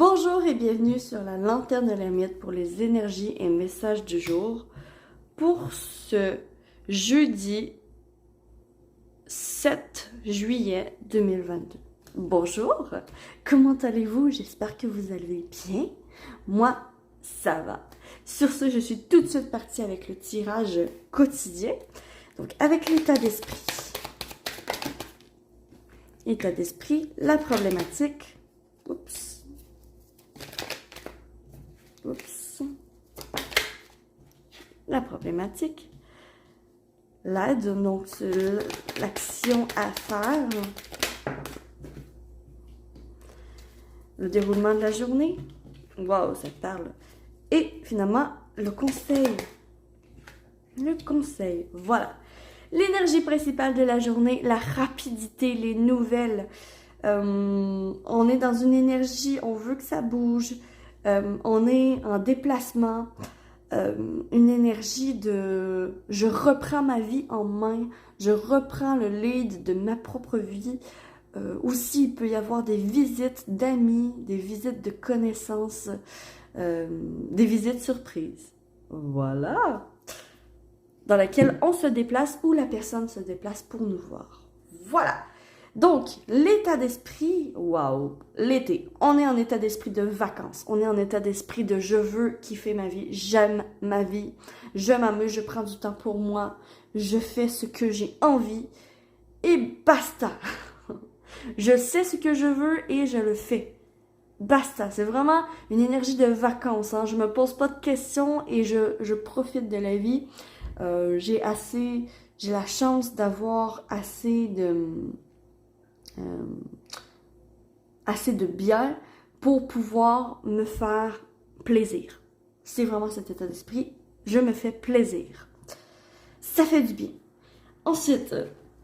Bonjour et bienvenue sur la lanterne de l'ermite pour les énergies et messages du jour pour ce jeudi 7 juillet 2022. Bonjour, comment allez-vous? J'espère que vous allez bien. Moi, ça va. Sur ce, je suis tout de suite partie avec le tirage quotidien. Donc, avec l'état d'esprit. État d'esprit, la problématique. Oups. La problématique, l'aide, donc l'action à faire, le déroulement de la journée, waouh, ça parle, et finalement, le conseil, voilà, l'énergie principale de la journée, la rapidité, les nouvelles, on est dans une énergie, on veut que ça bouge, on est en déplacement, une énergie de je reprends ma vie en main, je reprends le lead de ma propre vie. Aussi, il peut y avoir des visites d'amis, des visites de connaissances, des visites surprises. Voilà! Dans laquelle on se déplace ou la personne se déplace pour nous voir. Voilà! Donc, l'état d'esprit, waouh, l'été, on est en état d'esprit de vacances, on est en état d'esprit de je veux kiffer ma vie, j'aime ma vie, je m'amuse, je prends du temps pour moi, je fais ce que j'ai envie et basta. Je sais ce que je veux et je le fais. Basta, c'est vraiment une énergie de vacances, hein. Je me pose pas de questions et je profite de la vie. J'ai la chance d'avoir assez de bien pour pouvoir me faire plaisir. C'est vraiment cet état d'esprit. Je me fais plaisir. Ça fait du bien. Ensuite,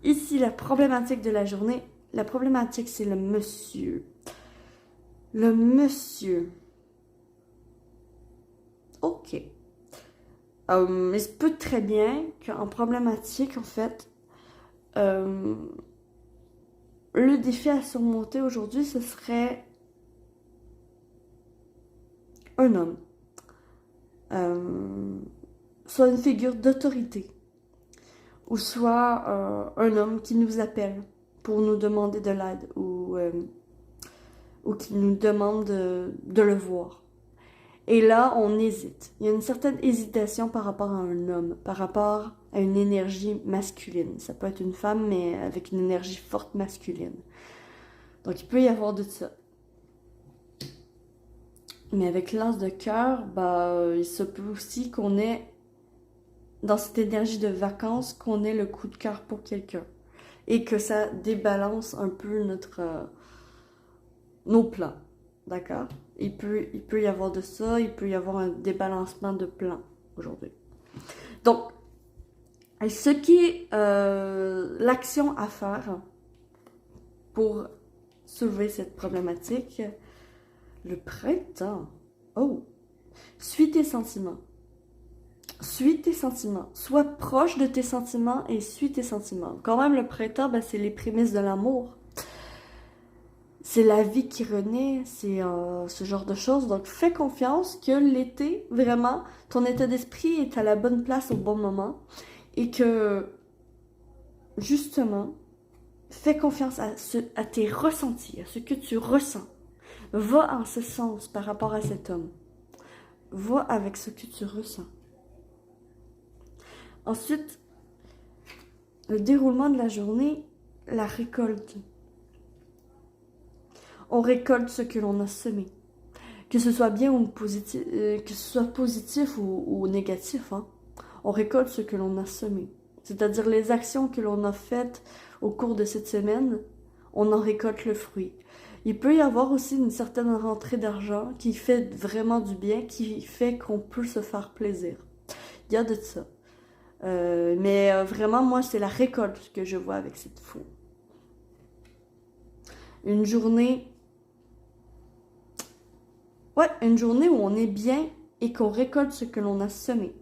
ici, la problématique de la journée. La problématique, c'est le monsieur. Le monsieur. OK. Il se peut très bien qu'en problématique, en fait, le défi à surmonter aujourd'hui, ce serait un homme. Soit une figure d'autorité, ou soit un homme qui nous appelle pour nous demander de l'aide, ou qui nous demande de le voir. Et là, on hésite. Il y a une certaine hésitation par rapport à un homme, par rapport à une énergie masculine. Ça peut être une femme, mais avec une énergie forte masculine. Donc, il peut y avoir de ça. Mais avec l'as de cœur, il se peut aussi qu'on ait, dans cette énergie de vacances, qu'on ait le coup de cœur pour quelqu'un. Et que ça débalance un peu nos plans. D'accord? Il peut y avoir de ça, il peut y avoir un débalancement de plans aujourd'hui. Donc, ce qui est l'action à faire pour soulever cette problématique, le printemps. Oh! Suis tes sentiments. Suis tes sentiments. Sois proche de tes sentiments et suis tes sentiments. Quand même, le printemps, c'est les prémices de l'amour. C'est la vie qui renaît, c'est ce genre de choses. Donc, fais confiance que l'été, vraiment, ton état d'esprit est à la bonne place au bon moment. Et que, justement, fais confiance à tes ressentis, à ce que tu ressens. Va en ce sens par rapport à cet homme. Va avec ce que tu ressens. Ensuite, le déroulement de la journée, la récolte. On récolte ce que l'on a semé. Que ce soit bien ou positif, que ce soit positif ou négatif, hein. On récolte ce que l'on a semé. C'est-à-dire les actions que l'on a faites au cours de cette semaine, on en récolte le fruit. Il peut y avoir aussi une certaine rentrée d'argent qui fait vraiment du bien, qui fait qu'on peut se faire plaisir. Il y a de ça. Mais vraiment, moi, c'est la récolte que je vois avec cette fou. Une journée où on est bien et qu'on récolte ce que l'on a semé.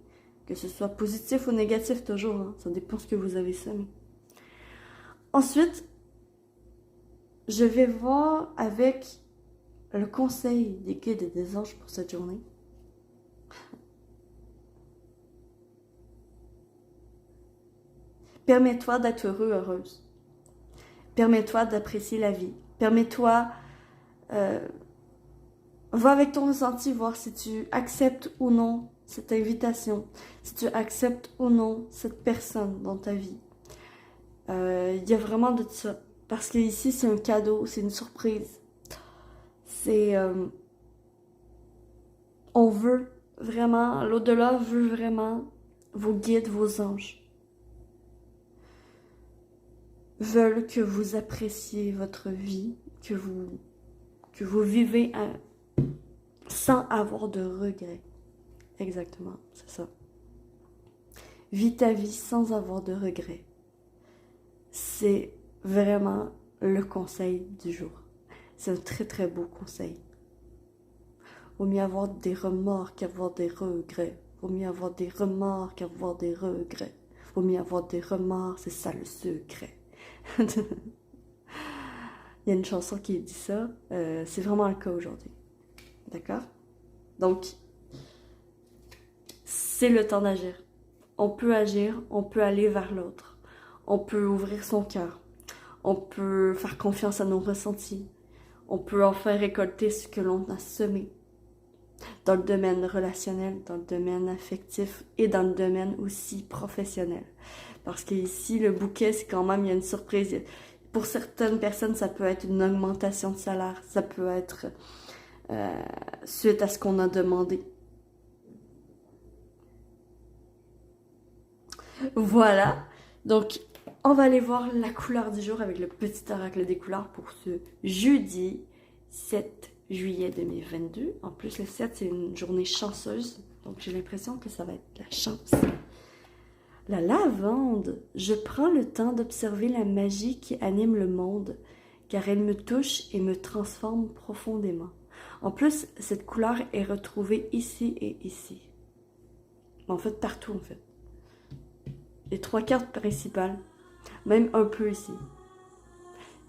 Que ce soit positif ou négatif toujours, hein, ça dépend de ce que vous avez semé. Ensuite, je vais voir avec le conseil des guides et des anges pour cette journée. Permets-toi d'être heureux, heureuse. Permets-toi d'apprécier la vie. Permets-toi... va avec ton ressenti voir si tu acceptes ou non cette invitation, si tu acceptes ou non cette personne dans ta vie. Il y a vraiment de ça. Parce que ici, c'est un cadeau, c'est une surprise. C'est... on veut vraiment, l'au-delà veut vraiment vos guides, vos anges. Veulent que vous appréciez votre vie, que vous vivez sans avoir de regrets. Exactement, c'est ça. Vis ta vie sans avoir de regrets. C'est vraiment le conseil du jour. C'est un très très beau conseil. Vaut mieux avoir des remords qu'avoir des regrets. Vaut mieux avoir des remords qu'avoir des regrets. Vaut mieux avoir des remords, c'est ça le secret. Il y a une chanson qui dit ça. C'est vraiment le cas aujourd'hui. D'accord? Donc, c'est le temps d'agir. On peut agir, on peut aller vers l'autre. On peut ouvrir son cœur. On peut faire confiance à nos ressentis. On peut enfin récolter ce que l'on a semé. Dans le domaine relationnel, dans le domaine affectif et dans le domaine aussi professionnel. Parce qu'ici, le bouquet, c'est quand même, il y a une surprise. Pour certaines personnes, ça peut être une augmentation de salaire. Ça peut être suite à ce qu'on a demandé. Voilà. Donc, on va aller voir la couleur du jour avec le petit oracle des couleurs pour ce jeudi 7 juillet 2022. En plus, le 7, c'est une journée chanceuse. Donc, j'ai l'impression que ça va être la chance. La lavande. Je prends le temps d'observer la magie qui anime le monde, car elle me touche et me transforme profondément. En plus, cette couleur est retrouvée ici et ici. En fait, partout, en fait. Les 3 cartes principales, même un peu ici.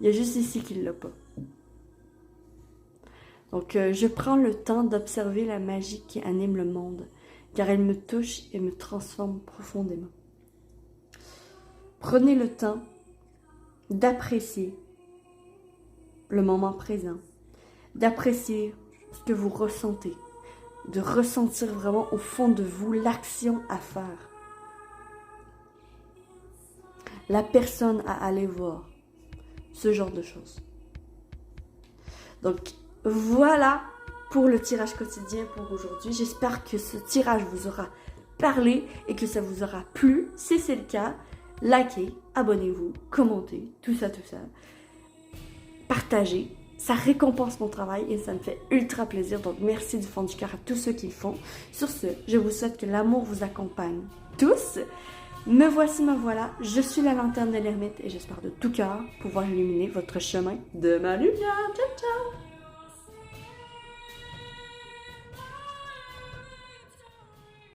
Il y a juste ici qu'il ne l'a pas. Donc, je prends le temps d'observer la magie qui anime le monde, car elle me touche et me transforme profondément. Prenez le temps d'apprécier le moment présent, d'apprécier ce que vous ressentez, de ressentir vraiment au fond de vous l'action à faire. La personne à aller voir, ce genre de choses. Donc, voilà pour le tirage quotidien pour aujourd'hui. J'espère que ce tirage vous aura parlé et que ça vous aura plu. Si c'est le cas, likez, abonnez-vous, commentez, tout ça. Partagez. Ça récompense mon travail et ça me fait ultra plaisir. Donc, merci du fond du cœur à tous ceux qui le font. Sur ce, je vous souhaite que l'amour vous accompagne tous. Me voici, me voilà. Je suis la lanterne de l'ermite et j'espère de tout cœur pouvoir illuminer votre chemin de ma lumière. Ciao, ciao!